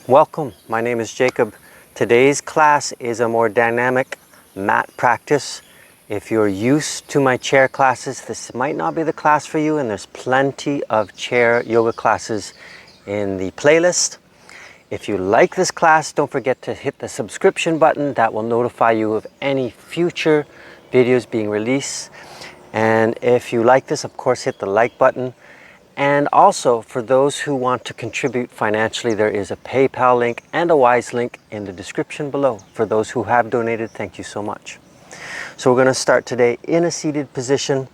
Welcome, my name is Jacob. Today's class is a more dynamic mat practice. If you're used to my chair classes, this might not be the class for you, and there's plenty of chair yoga classes in the playlist. If you like this class, don't forget to hit the subscription button. That will notify you of any future videos being released. And if you like this, of course, hit the like button. And also, for those who want to contribute financially, there is a PayPal link and a Wise link in the description below. For those who have donated, thank you so much. So we're going to start today in a seated position.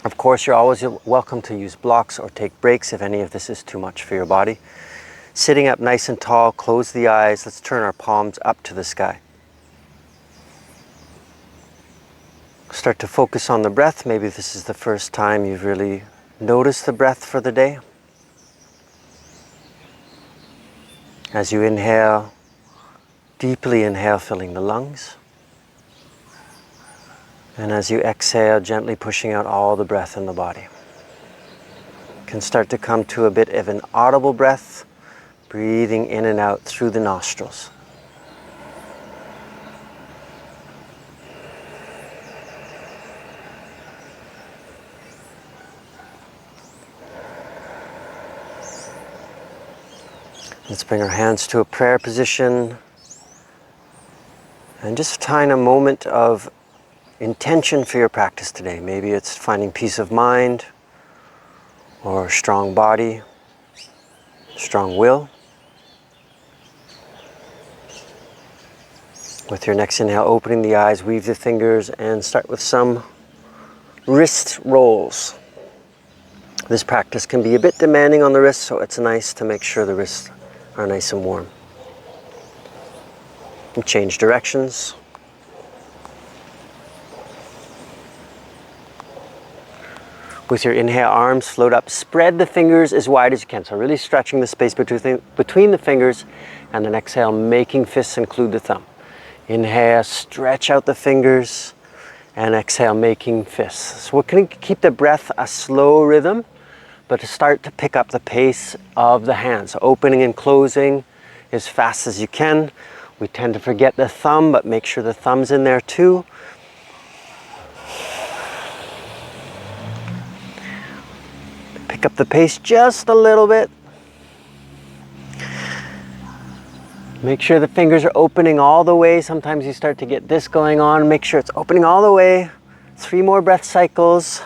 Of course, you're always welcome to use blocks or take breaks if any of this is too much for your body. Sitting up nice and tall, close the eyes. Let's turn our palms up to the sky. Start to focus on the breath. Maybe this is the first time you've really noticed the breath for the day. As you inhale, deeply inhale, filling the lungs. And as you exhale, gently pushing out all the breath in the body. You can start to come to a bit of an audible breath, breathing in and out through the nostrils. Let's bring our hands to a prayer position and just find a moment of intention for your practice today. Maybe it's finding peace of mind or a strong body, strong will. With your next inhale, opening the eyes, weave the fingers, and start with some wrist rolls. This practice can be a bit demanding on the wrists, so it's nice to make sure the wrists are nice and warm. And change directions. With your inhale, arms float up. Spread the fingers as wide as you can. So really stretching the space between the fingers, and then exhale, making fists include the thumb. Inhale, stretch out the fingers, and exhale, making fists. So we're going to keep the breath a slow rhythm, but to start to pick up the pace of the hands. So opening and closing as fast as you can. We tend to forget the thumb, but make sure the thumb's in there too. Pick up the pace just a little bit. Make sure the fingers are opening all the way. Sometimes you start to get this going on. Make sure it's opening all the way. 3 more breath cycles.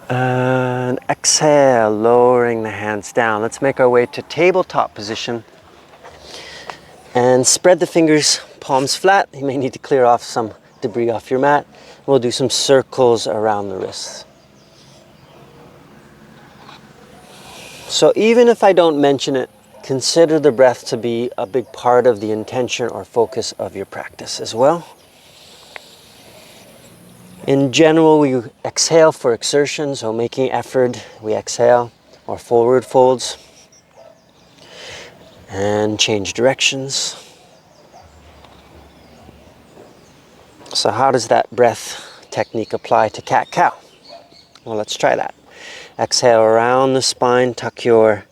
And exhale, lowering the hands down. Let's make our way to tabletop position. And spread the fingers, palms flat. You may need to clear off some debris off your mat. We'll do some circles around the wrists. So even if I don't mention it, consider the breath to be a big part of the intention or focus of your practice as well. In general, we exhale for exertion, so making effort, we exhale, or forward folds. And change directions. So how does that breath technique apply to cat-cow? Well, let's try that. Exhale around the spine, tuck your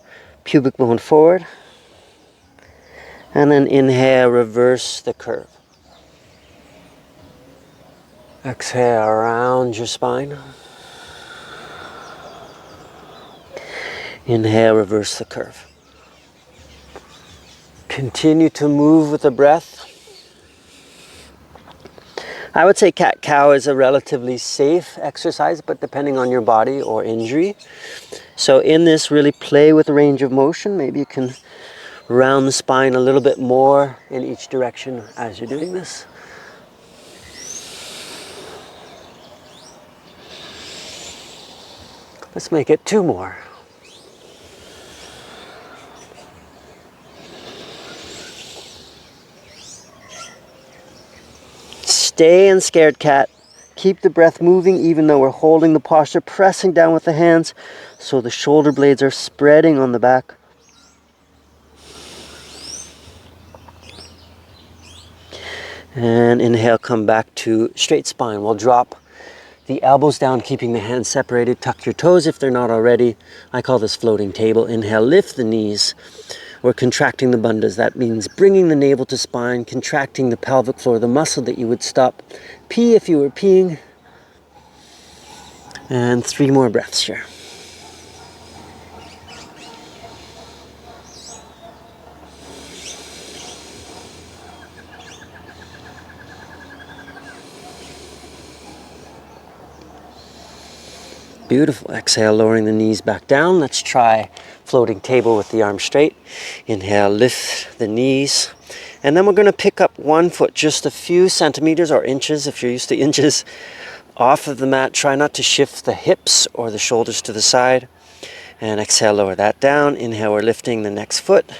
pubic bone forward. And then inhale, reverse the curve. Exhale around your spine. Inhale, reverse the curve. Continue to move with the breath. I would say cat-cow is a relatively safe exercise, but depending on your body or injury. So in this, really play with the range of motion. Maybe you can round the spine a little bit more in each direction as you're doing this. Let's make it 2 more. Stay in scared cat. Keep the breath moving even though we're holding the posture, pressing down with the hands so the shoulder blades are spreading on the back. And inhale, come back to straight spine. We'll drop The elbows down, keeping the hands separated. Tuck your toes if they're not already. I call this floating table. Inhale, lift the knees. We're contracting the bandhas. That means bringing the navel to spine, contracting the pelvic floor, the muscle that you would stop. Pee if you were peeing. And 3 more breaths here. Beautiful. Exhale, lowering the knees back down. Let's try floating table with the arms straight. Inhale, lift the knees. And then we're going to pick up one foot just a few centimeters or inches, if you're used to inches, off of the mat. Try not to shift the hips or the shoulders to the side. And exhale, lower that down. Inhale, we're lifting the next foot,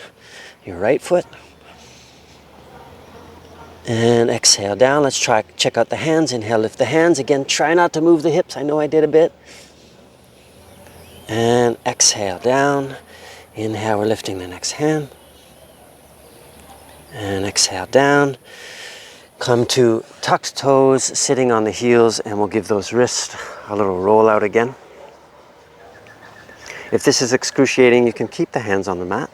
your right foot. And exhale down. Let's check out the hands. Inhale, lift the hands. Again, try not to move the hips. I know I did a bit. And exhale down. Inhale, we're lifting the next hand. And exhale down. Come to tucked toes, sitting on the heels, and we'll give those wrists a little roll out again. If this is excruciating, you can keep the hands on the mat.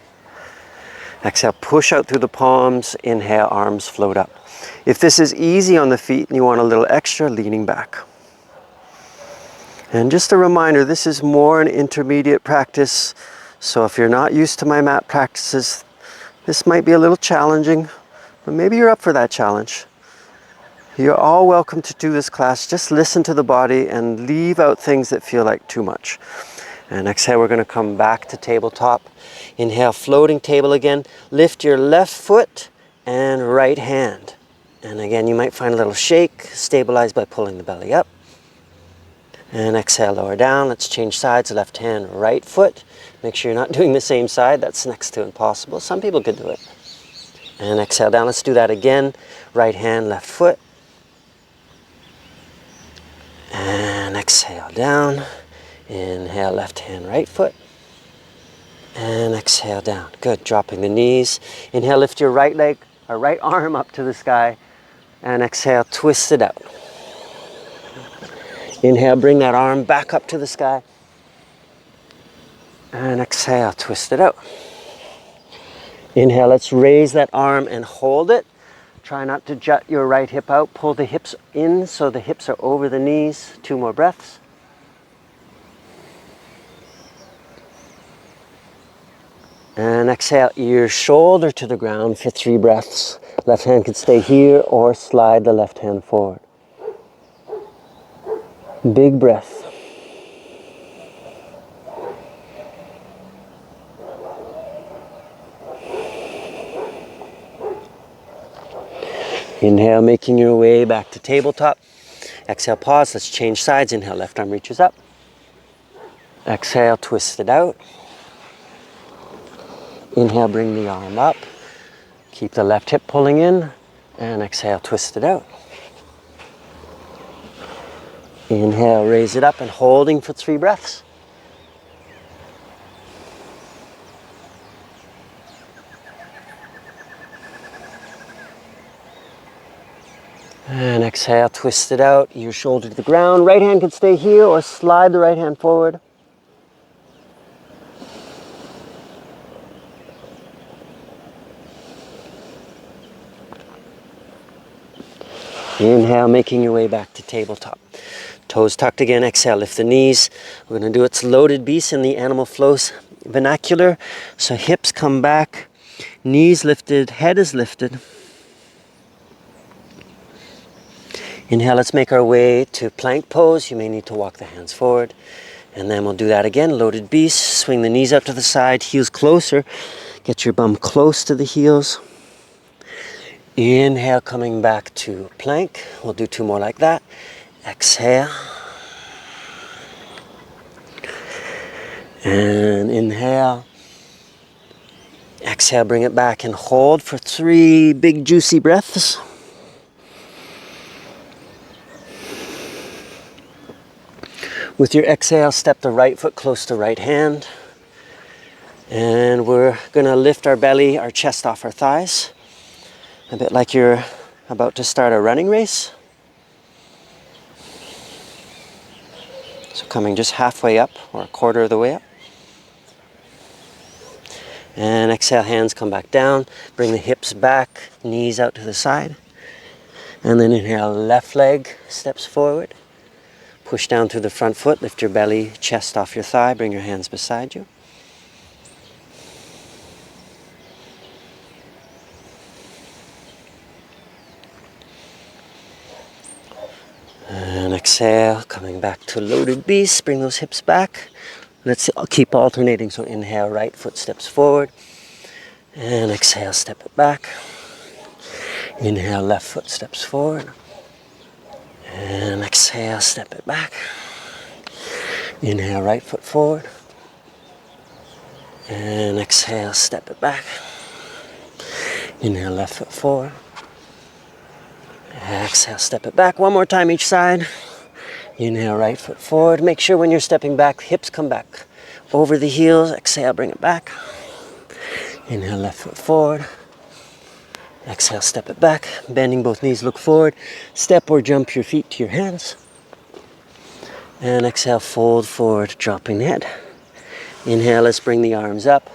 Exhale, push out through the palms. Inhale, arms float up. If this is easy on the feet and you want a little extra, leaning back. And just a reminder, this is more an intermediate practice. So if you're not used to my mat practices, this might be a little challenging, but maybe you're up for that challenge. You're all welcome to do this class. Just listen to the body and leave out things that feel like too much. And exhale, we're going to come back to tabletop. Inhale, floating table again. Lift your left foot and right hand. And again, you might find a little shake. Stabilize by pulling the belly up. And exhale, lower down. Let's change sides. Left hand, right foot. Make sure you're not doing the same side. That's next to impossible. Some people could do it. And exhale down. Let's do that again. Right hand, left foot. And exhale down. Inhale, left hand, right foot. And exhale down. Good. Dropping the knees. Inhale, lift your right leg or right arm up to the sky. And exhale, twist it out. Inhale, bring that arm back up to the sky. And exhale, twist it out. Inhale, let's raise that arm and hold it. Try not to jut your right hip out. Pull the hips in so the hips are over the knees. 2 more breaths. And exhale, ear, shoulder to the ground for 3 breaths. Left hand can stay here or slide the left hand forward. Big breath. Inhale, making your way back to tabletop. Exhale, pause. Let's change sides. Inhale, left arm reaches up. Exhale, twist it out. Inhale, bring the arm up. Keep the left hip pulling in. And exhale, twist it out. Inhale, raise it up and holding for 3 breaths. And exhale, twist it out, your shoulder to the ground. Right hand can stay here or slide the right hand forward. Inhale, making your way back to tabletop. Toes tucked again. Exhale, lift the knees. We're going to do its loaded beast in the Animal Flow Vernacular. So hips come back, knees lifted, head is lifted. Inhale, let's make our way to plank pose. You may need to walk the hands forward. And then we'll do that again. Loaded beast. Swing the knees up to the side, heels closer. Get your bum close to the heels. Inhale, coming back to plank. We'll do 2 more like that. Exhale. And inhale. Exhale, bring it back and hold for 3 big juicy breaths. With your exhale, step the right foot close to right hand. And we're going to lift our belly, our chest off our thighs. A bit like you're about to start a running race. So coming just halfway up or a quarter of the way up. And exhale, hands come back down. Bring the hips back, knees out to the side. And then inhale, left leg steps forward. Push down through the front foot, lift your belly, chest off your thigh, bring your hands beside you. And exhale, coming back to loaded beast, bring those hips back. Let's keep alternating, so inhale, right foot steps forward. And exhale, step it back. Inhale, left foot steps forward. And exhale, step it back. Inhale, right foot forward. And exhale, step it back. Inhale, left foot forward. Exhale, step it back. One more time each side. Inhale, right foot forward. Make sure when you're stepping back, hips come back over the heels. Exhale, bring it back. Inhale, left foot forward. Exhale, step it back. Bending both knees, look forward. Step or jump your feet to your hands. And exhale, fold forward, dropping the head. Inhale, let's bring the arms up.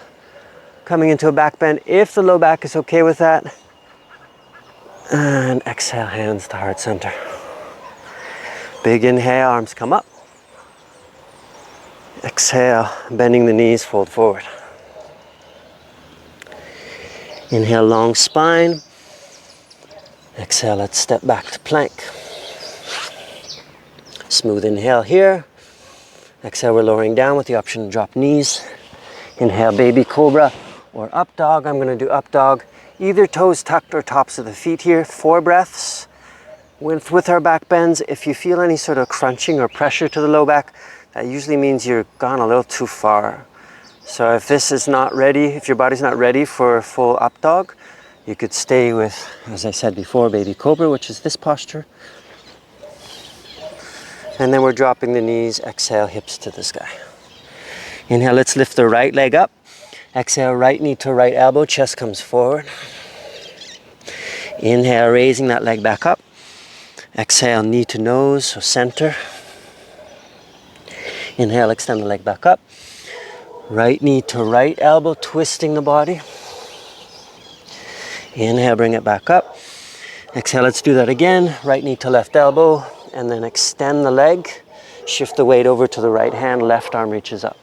Coming into a back bend, if the low back is okay with that. And exhale, hands to heart center. Big inhale, arms come up. Exhale, bending the knees, fold forward. Inhale, long spine. Exhale, let's step back to plank. Smooth inhale here. Exhale, we're lowering down with the option to drop knees. Inhale, baby cobra or up dog. I'm going to do up dog. Either toes tucked or tops of the feet here. 4 breaths. With our back bends, if you feel any sort of crunching or pressure to the low back, that usually means you're gone a little too far. So if this is not ready, if your body's not ready for a full up dog, you could stay with, as I said before, baby cobra, which is this posture. And then we're dropping the knees, exhale, hips to the sky. Inhale, let's lift the right leg up. Exhale, right knee to right elbow, chest comes forward. Inhale, raising that leg back up. Exhale, knee to nose, so center. Inhale, extend the leg back up. Right knee to right elbow, twisting the body. Inhale, bring it back up. Exhale, let's do that again. Right knee to left elbow, and then extend the leg. Shift the weight over to the right hand, left arm reaches up.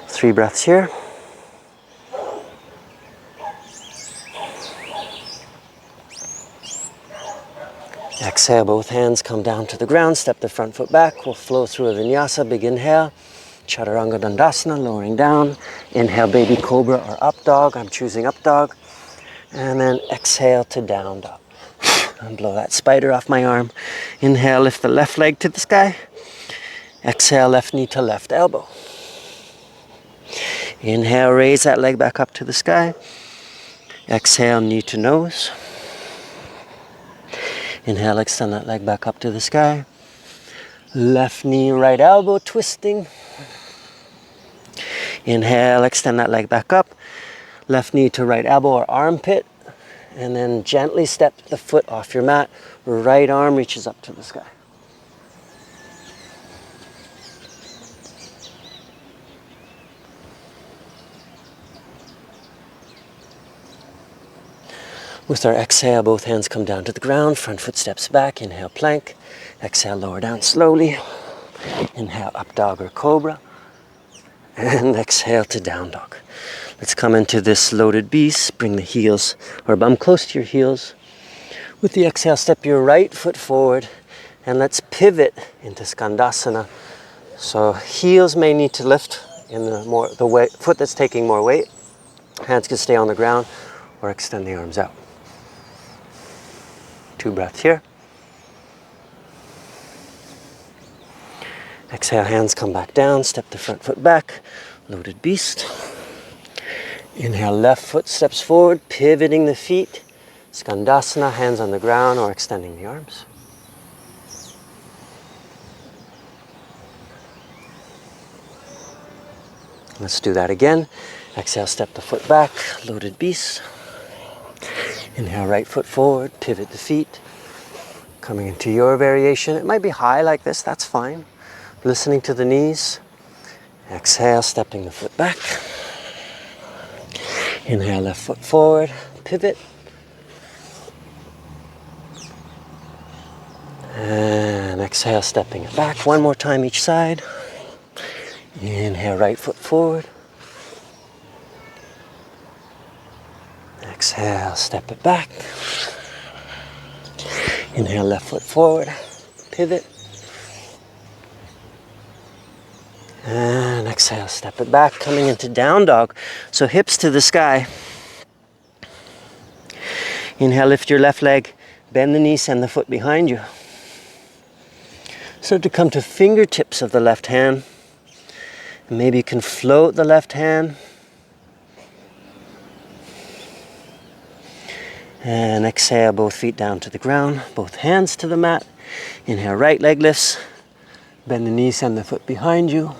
3 breaths here. Exhale, both hands come down to the ground, step the front foot back. We'll flow through a vinyasa, big inhale. Chaturanga Dandasana, lowering down. Inhale, baby cobra or up dog. I'm choosing up dog. And then exhale to down dog. And blow that spider off my arm. Inhale, lift the left leg to the sky. Exhale, left knee to left elbow. Inhale, raise that leg back up to the sky. Exhale, knee to nose. Inhale, extend that leg back up to the sky. Left knee, right elbow, twisting. Inhale, extend that leg back up. Left knee to right elbow or armpit. And then gently step the foot off your mat. Right arm reaches up to the sky. With our exhale, both hands come down to the ground. Front foot steps back. Inhale, plank. Exhale, lower down slowly. Inhale, up dog or cobra. And exhale to down dog. Let's come into this loaded beast. Bring the heels or bum close to your heels. With the exhale, step your right foot forward. And let's pivot into Skandasana. So heels may need to lift in the foot that's taking more weight. Hands can stay on the ground or extend the arms out. 2 breaths here. Exhale, hands come back down, step the front foot back, loaded beast. Inhale, left foot steps forward, pivoting the feet. Skandasana, hands on the ground or extending the arms. Let's do that again. Exhale, step the foot back, loaded beast. Inhale, right foot forward, pivot the feet. Coming into your variation. It might be high like this, that's fine. listening to the knees. Exhale, stepping the foot back. Inhale, left foot forward, pivot. And exhale, stepping it back. One more time each side. Inhale, right foot forward. Exhale, step it back. Inhale, left foot forward, pivot. And exhale, step it back, coming into down dog. So hips to the sky. Inhale, lift your left leg, bend the knee, send the foot behind you. Start to come to fingertips of the left hand. And maybe you can float the left hand. And exhale, both feet down to the ground, both hands to the mat. Inhale, right leg lifts. Bend the knee, send the foot behind you.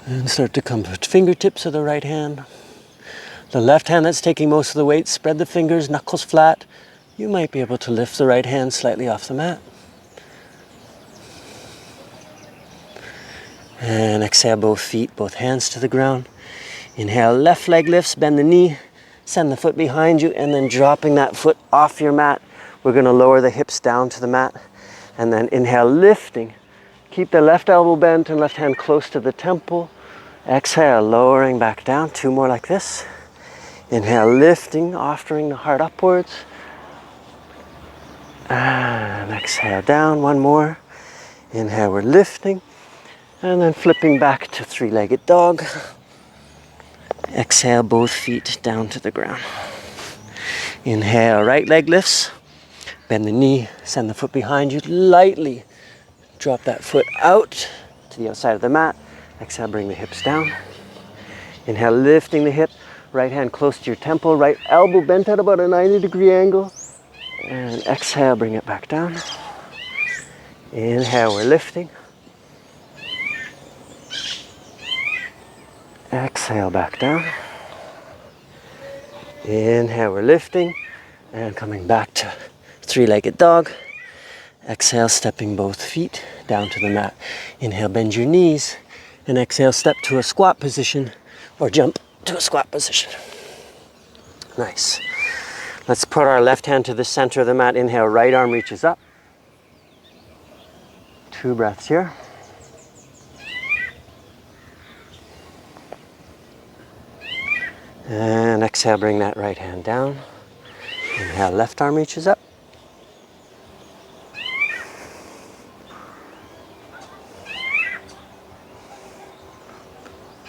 And start to come to fingertips of the right hand. The left hand that's taking most of the weight, spread the fingers, knuckles flat. You might be able to lift the right hand slightly off the mat. And exhale, both feet, both hands to the ground. Inhale, left leg lifts, bend the knee, send the foot behind you, and then dropping that foot off your mat. We're going to lower the hips down to the mat. And then inhale, lifting. Keep the left elbow bent and left hand close to the temple. Exhale, lowering back down. Two more like this. Inhale, lifting, offering the heart upwards. And exhale, down. One more. Inhale, we're lifting. And then flipping back to three-legged dog. Exhale, both feet down to the ground. Inhale, right leg lifts. Bend the knee, send the foot behind you. Lightly drop that foot out to the outside of the mat. Exhale, bring the hips down. Inhale, lifting the hip. Right hand close to your temple. Right elbow bent at about a 90-degree angle. And exhale, bring it back down. Inhale, we're lifting. Exhale, back down. Inhale, we're lifting. And coming back to three-legged dog. Exhale, stepping both feet down to the mat. Inhale, bend your knees. And exhale, step to a squat position or jump to a squat position. Nice. Let's put our left hand to the center of the mat. Inhale, right arm reaches up. 2 breaths here. And exhale, bring that right hand down. Inhale, left arm reaches up.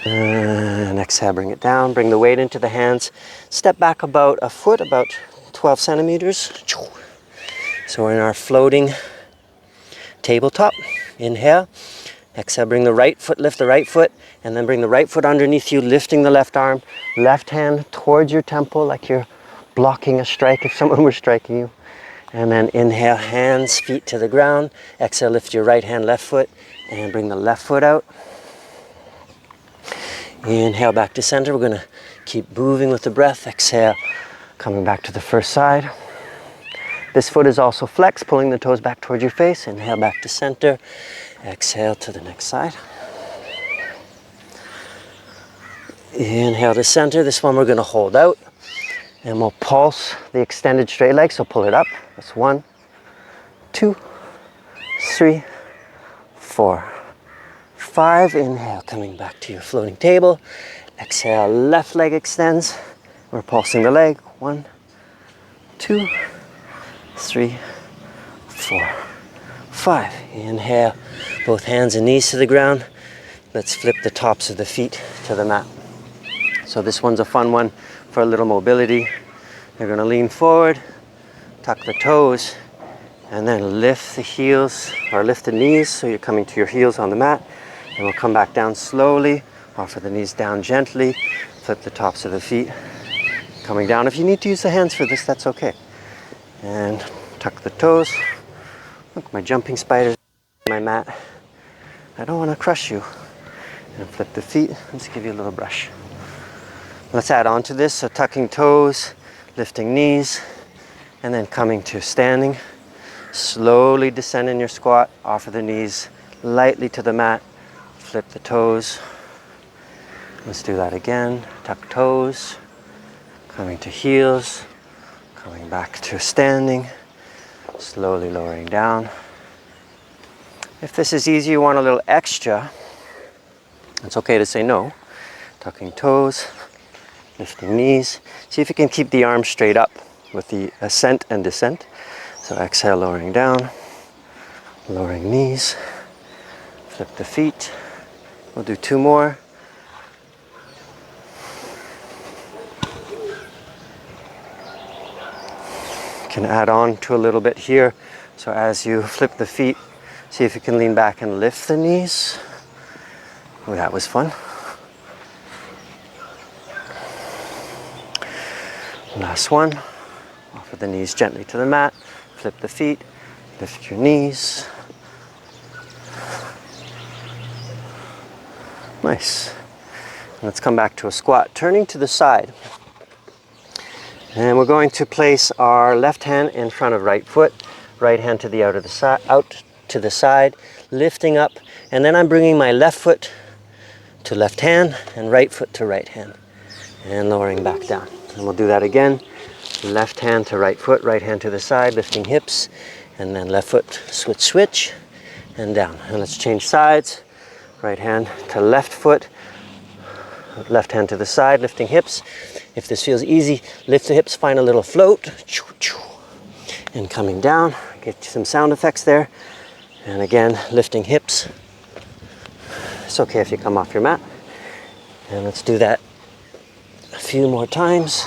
And exhale, bring it down. Bring the weight into the hands. Step back about a foot, about 12 centimeters. So we're in our floating tabletop. Inhale. Exhale, bring the right foot, lift the right foot, and then bring the right foot underneath you, lifting the left arm. Left hand towards your temple like you're blocking a strike if someone were striking you. And then inhale, hands, feet to the ground. Exhale, lift your right hand, left foot, and bring the left foot out. Inhale, back to center. We're going to keep moving with the breath. Exhale, coming back to the first side. This foot is also flexed, pulling the toes back towards your face. Inhale, back to center. Exhale to the next side. Inhale to center. This one we're going to hold out. And we'll pulse the extended straight leg. So pull it up. That's 1, 2, 3, 4, 5. Inhale, coming back to your floating table. Exhale, left leg extends. We're pulsing the leg. 1, 2, 3, 4, 5. Inhale, both hands and knees to the ground. Let's flip the tops of the feet to the mat. So this one's a fun one for a little mobility. You're going to lean forward, tuck the toes, and then lift the heels or lift the knees so you're coming to your heels on the mat. And we'll come back down slowly, offer the knees down gently, flip the tops of the feet, coming down. If you need to use the hands for this, that's okay. And tuck the toes. Look, my jumping spiders on my mat. I don't want to crush you. And flip the feet. Let's give you a little brush. Let's add on to this. So tucking toes, lifting knees, and then coming to standing. Slowly descend in your squat, offer the knees lightly to the mat, flip the toes. Let's do that again. Tuck toes, coming to heels, coming back to standing, slowly lowering down. If this is easy, you want a little extra, it's okay to say no. Tucking toes, lifting knees. See if you can keep the arms straight up with the ascent and descent. So exhale, lowering down, lowering knees, flip the feet. We'll do 2 more. You can add on to a little bit here. So as you flip the feet, see if you can lean back and lift the knees. Oh, that was fun. Last one. Offer the knees gently to the mat. Flip the feet. Lift your knees. Nice. Let's come back to a squat. Turning to the side. And we're going to place our left hand in front of right foot. Right hand to the out to the side. Lifting up. And then I'm bringing my left foot to left hand and right foot to right hand. And lowering back down. And we'll do that again. Left hand to right foot, right hand to the side, lifting hips, and then left foot, switch, switch, and down. And let's change sides. Right hand to left foot, left hand to the side, lifting hips. If this feels easy, lift the hips, find a little float, and coming down. Get some sound effects there. And again, lifting hips. It's okay if you come off your mat. And let's do that a few more times.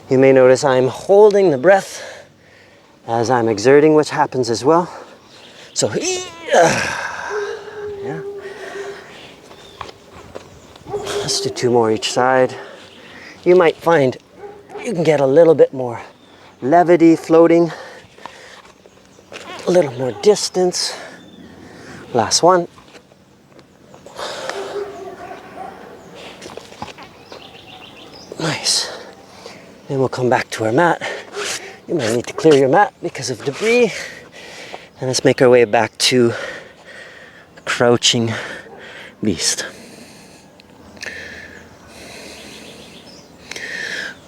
You may notice I'm holding the breath as I'm exerting, which happens as well. So, yeah. Let's do 2 more each side. You might find you can get a little bit more levity, floating, a little more distance. Last one. Nice. Then we'll come back to our mat. You might need to clear your mat because of debris. And let's make our way back to crouching beast.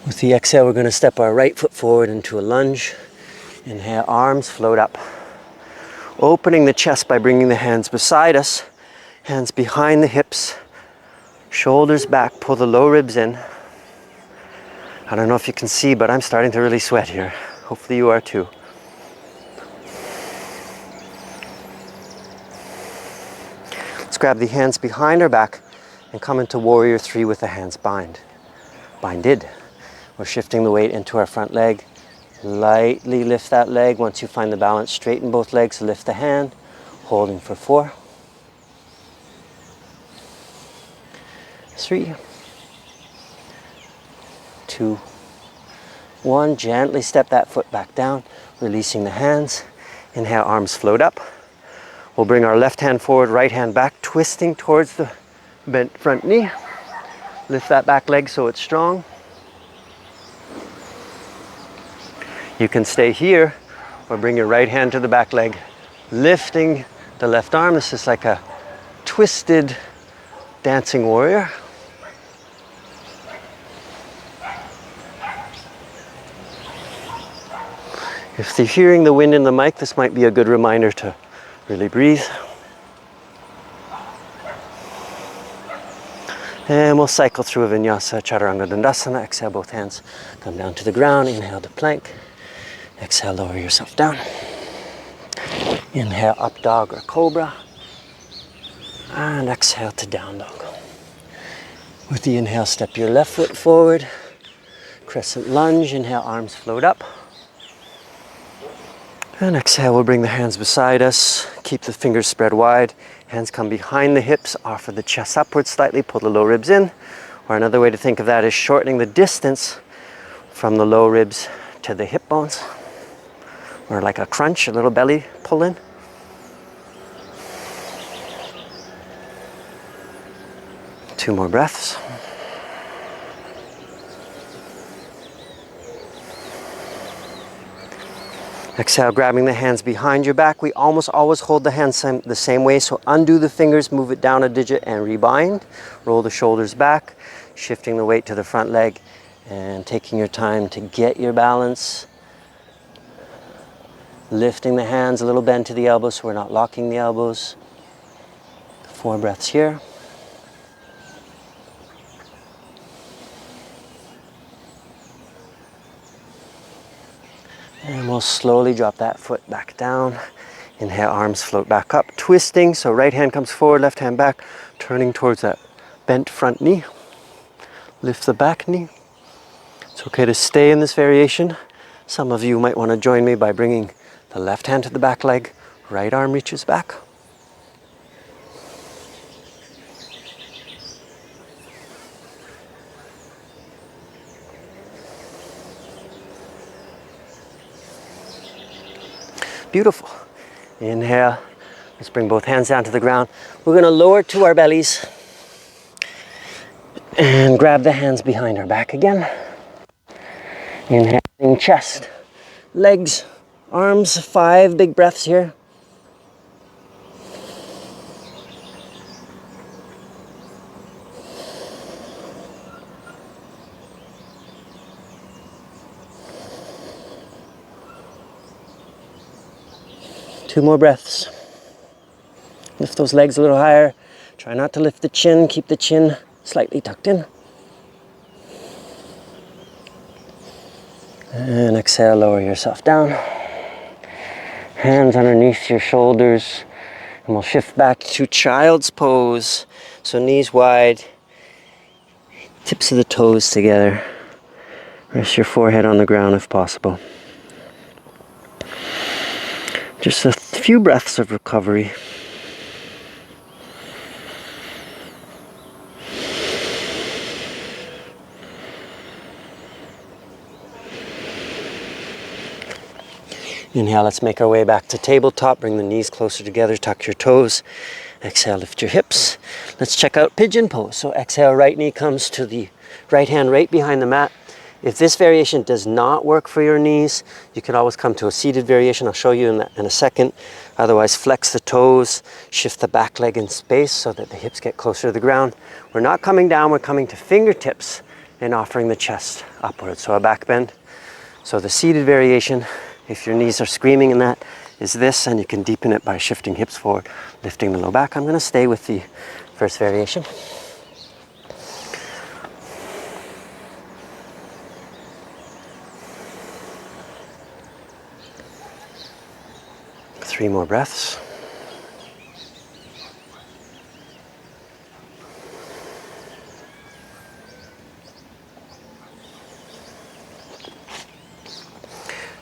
With the exhale, we're going to step our right foot forward into a lunge. Inhale, arms float up. Opening the chest by bringing the hands beside us. Hands behind the hips. Shoulders back, pull the low ribs in. I don't know if you can see, but I'm starting to really sweat here. Hopefully you are too. Let's grab the hands behind our back and come into Warrior 3 with the hands binded. We're shifting the weight into our front leg. Lightly lift that leg. Once you find the balance, straighten both legs, lift the hand, holding for 4, 3, 2, 1. Gently step that foot back down, releasing the hands. Inhale, arms float up. We'll bring our left hand forward, right hand back, twisting towards the bent front knee. Lift that back leg so it's strong. You can stay here or bring your right hand to the back leg, lifting the left arm. This is like a twisted dancing warrior. If you're hearing the wind in the mic, this might be a good reminder to really breathe. And we'll cycle through a Vinyasa, Chaturanga Dandasana. Exhale, both hands come down to the ground. Inhale to plank. Exhale, lower yourself down. Inhale, up dog or cobra. And exhale to down dog. With the inhale, step your left foot forward. Crescent lunge. Inhale, arms float up. And exhale, we'll bring the hands beside us. Keep the fingers spread wide. Hands come behind the hips. Offer the chest upwards slightly. Pull the low ribs in. Or another way to think of that is shortening the distance from the low ribs to the hip bones. Or like a crunch, a little belly pull in. Two more breaths. Exhale, grabbing the hands behind your back. We almost always hold the hands the same way, so undo the fingers, move it down a digit and rebind. Roll the shoulders back, shifting the weight to the front leg and taking your time to get your balance. Lifting the hands, a little bend to the elbows so we're not locking the elbows. 4 breaths here. And we'll slowly drop that foot back down. Inhale, arms float back up, twisting. So right hand comes forward, left hand back, turning towards that bent front knee. Lift the back knee. It's okay to stay in this variation. Some of you might want to join me by bringing the left hand to the back leg, right arm reaches back. Beautiful. Inhale. Let's bring both hands down to the ground. We're going to lower to our bellies and grab the hands behind our back again. Inhaling, chest, legs, arms. 5 big breaths here. Two more breaths. Lift those legs a little higher. Try not to lift the chin. Keep the chin slightly tucked in. And exhale, lower yourself down. Hands underneath your shoulders. And we'll shift back to child's pose. So knees wide, tips of the toes together. Rest your forehead on the ground if possible. Just a few breaths of recovery. Inhale, let's make our way back to tabletop. Bring the knees closer together, tuck your toes. Exhale, lift your hips. Let's check out pigeon pose. So exhale, right knee comes to the right hand right behind the mat. If this variation does not work for your knees, you can always come to a seated variation. I'll show you in a second. Otherwise, flex the toes, shift the back leg in space so that the hips get closer to the ground. We're not coming down, we're coming to fingertips and offering the chest upwards. So a back bend. So the seated variation, if your knees are screaming in that, is this, and you can deepen it by shifting hips forward, lifting the low back. I'm going to stay with the first variation. Three more breaths.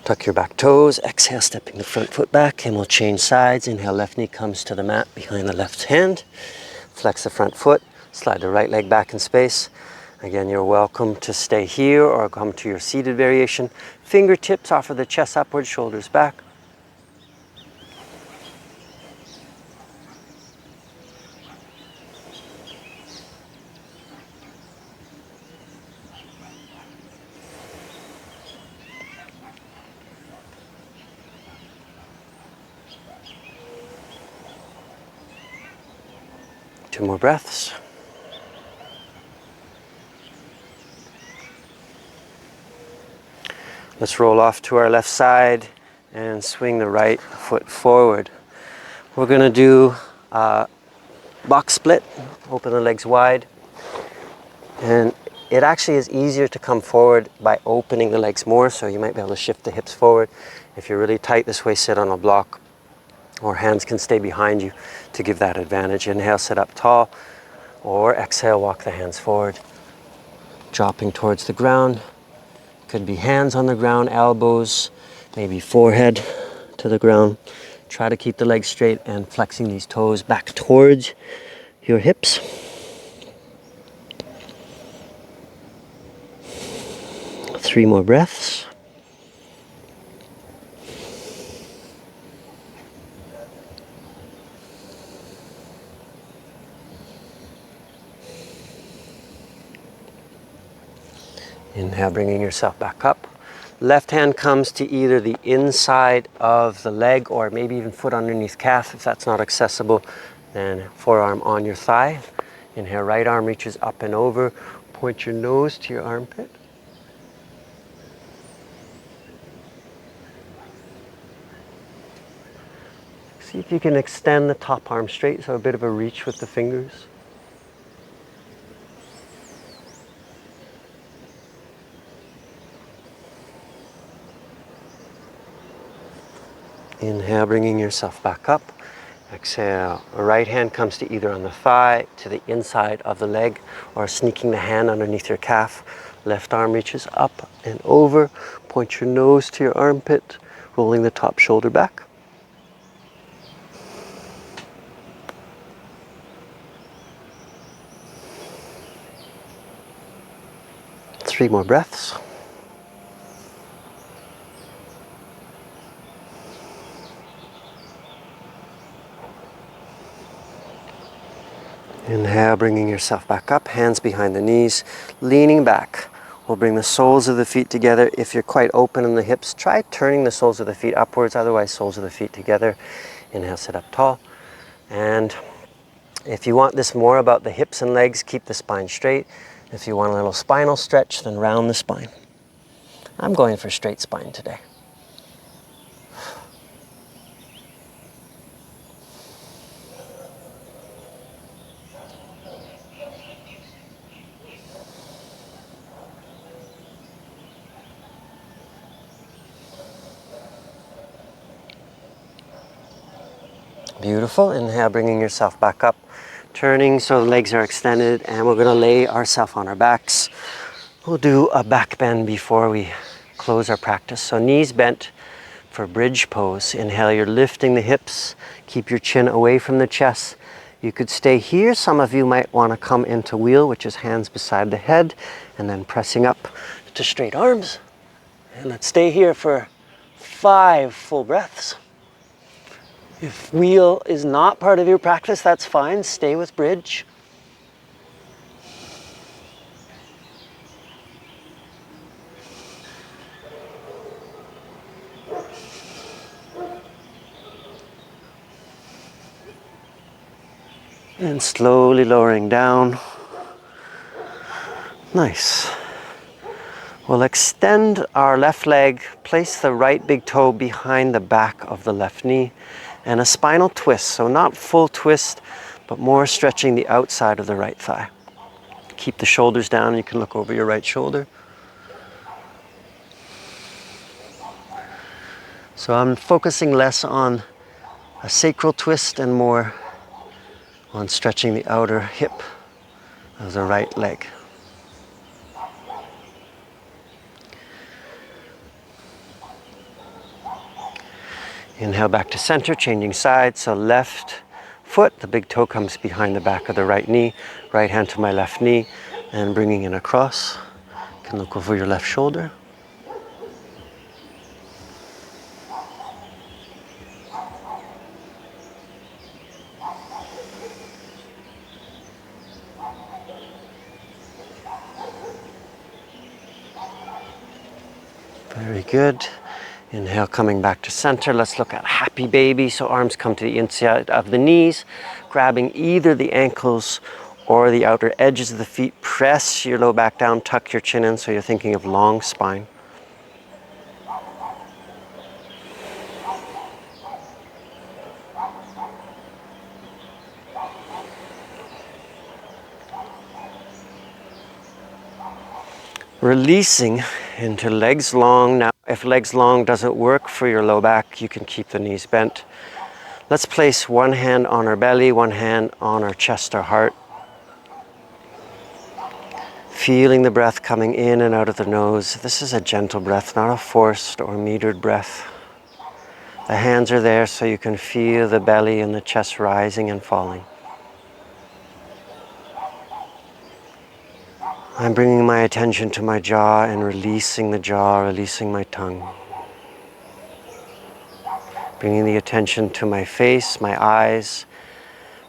Tuck your back toes. Exhale, stepping the front foot back, and we'll change sides. Inhale, left knee comes to the mat behind the left hand. Flex the front foot. Slide the right leg back in space. Again, you're welcome to stay here or come to your seated variation. Fingertips offer the chest upward, shoulders back. Two more breaths. Let's roll off to our left side and swing the right foot forward. We're going to do a box split. Open the legs wide. And it actually is easier to come forward by opening the legs more, so you might be able to shift the hips forward. If you're really tight this way, sit on a block, or hands can stay behind you to give that advantage. Inhale, sit up tall, or exhale, walk the hands forward. Dropping towards the ground. Could be hands on the ground, elbows, maybe forehead to the ground. Try to keep the legs straight and flexing these toes back towards your hips. Three more breaths. Inhale, bringing yourself back up. Left hand comes to either the inside of the leg or maybe even foot underneath calf. If that's not accessible, then forearm on your thigh. Inhale, right arm reaches up and over. Point your nose to your armpit. See if you can extend the top arm straight, so a bit of a reach with the fingers. Inhale, bringing yourself back up. Exhale, right hand comes to either on the thigh, to the inside of the leg, or sneaking the hand underneath your calf. Left arm reaches up and over. Point your nose to your armpit, rolling the top shoulder back. Three more breaths. Inhale, bringing yourself back up, hands behind the knees, leaning back. We'll bring the soles of the feet together. If you're quite open in the hips, try turning the soles of the feet upwards, otherwise soles of the feet together. Inhale, sit up tall. And if you want this more about the hips and legs, keep the spine straight. If you want a little spinal stretch, then round the spine. I'm going for straight spine today. Beautiful. Inhale, bringing yourself back up, turning so the legs are extended, and we're going to lay ourselves on our backs. We'll do a back bend before we close our practice. So knees bent for bridge pose. Inhale, you're lifting the hips. Keep your chin away from the chest. You could stay here. Some of you might want to come into wheel, which is hands beside the head, and then pressing up to straight arms. And let's stay here for 5 full breaths. If wheel is not part of your practice, that's fine. Stay with bridge. And slowly lowering down. Nice. We'll extend our left leg, place the right big toe behind the back of the left knee, and a spinal twist. So not full twist, but more stretching the outside of the right thigh. Keep the shoulders down. You can look over your right shoulder. So I'm focusing less on a sacral twist and more on stretching the outer hip of the right leg. Inhale back to center, changing sides. So left foot, the big toe comes behind the back of the right knee. Right hand to my left knee and bringing it across. You can look over your left shoulder. Very good. Inhale, coming back to center. Let's look at happy baby. So arms come to the inside of the knees, grabbing either the ankles or the outer edges of the feet. Press your low back down, tuck your chin in so you're thinking of long spine. Releasing into legs long. Now, if legs long doesn't work for your low back, you can keep the knees bent. Let's place one hand on our belly, one hand on our chest or heart. Feeling the breath coming in and out of the nose. This is a gentle breath, not a forced or metered breath. The hands are there so you can feel the belly and the chest rising and falling. I'm bringing my attention to my jaw and releasing the jaw, releasing my tongue. Bringing the attention to my face, my eyes,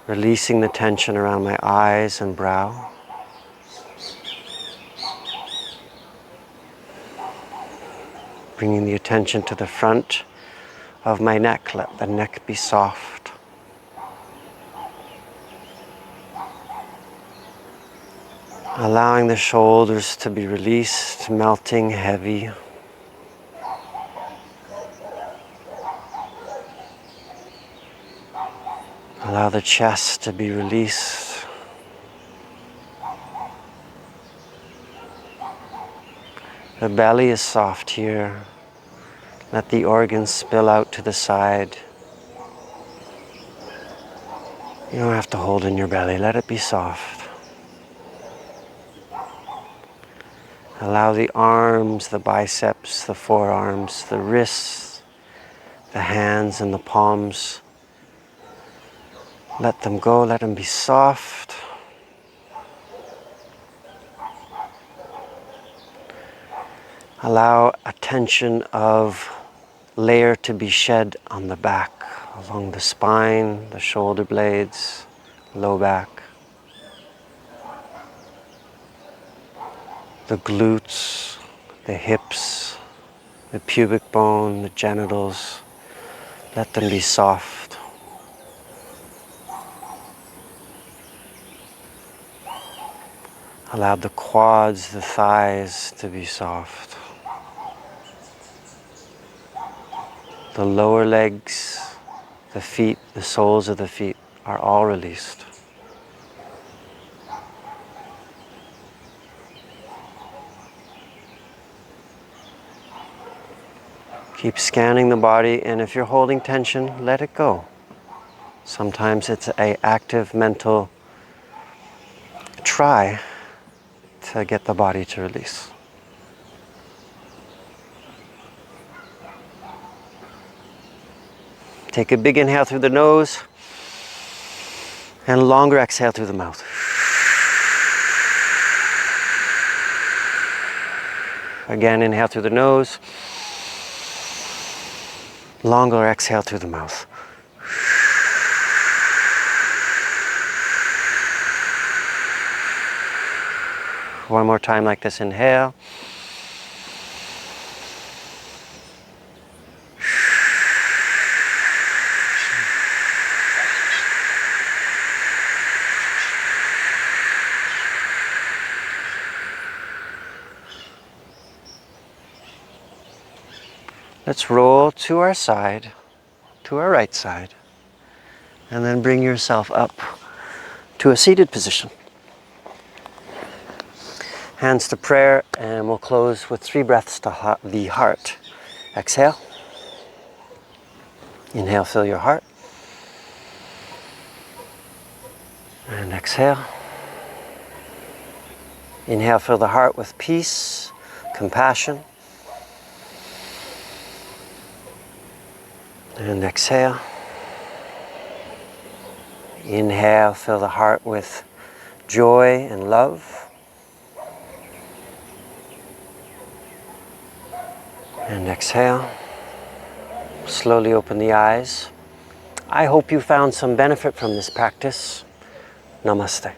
releasing the tension around my eyes and brow. Bringing the attention to the front of my neck. Let the neck be soft. Allowing the shoulders to be released, melting heavy. Allow the chest to be released. The belly is soft here. Let the organs spill out to the side. You don't have to hold in your belly, let it be soft. Allow the arms, the biceps, the forearms, the wrists, the hands and the palms. Let them go, let them be soft. Allow a tension of layer to be shed on the back, along the spine, the shoulder blades, low back. The glutes, the hips, the pubic bone, the genitals, let them be soft. Allow the quads, the thighs to be soft. The lower legs, the feet, the soles of the feet are all released. Keep scanning the body, and if you're holding tension, let it go. Sometimes it's an active mental try to get the body to release. Take a big inhale through the nose and a longer exhale through the mouth. Again, inhale through the nose. Longer exhale through the mouth. One more time like this, inhale. Let's roll to our side, to our right side, and then bring yourself up to a seated position. Hands to prayer, and we'll close with 3 breaths to the heart. Exhale. Inhale, fill your heart. And exhale. Inhale, fill the heart with peace, compassion. And exhale. Inhale, fill the heart with joy and love. And exhale. Slowly open the eyes. I hope you found some benefit from this practice. Namaste.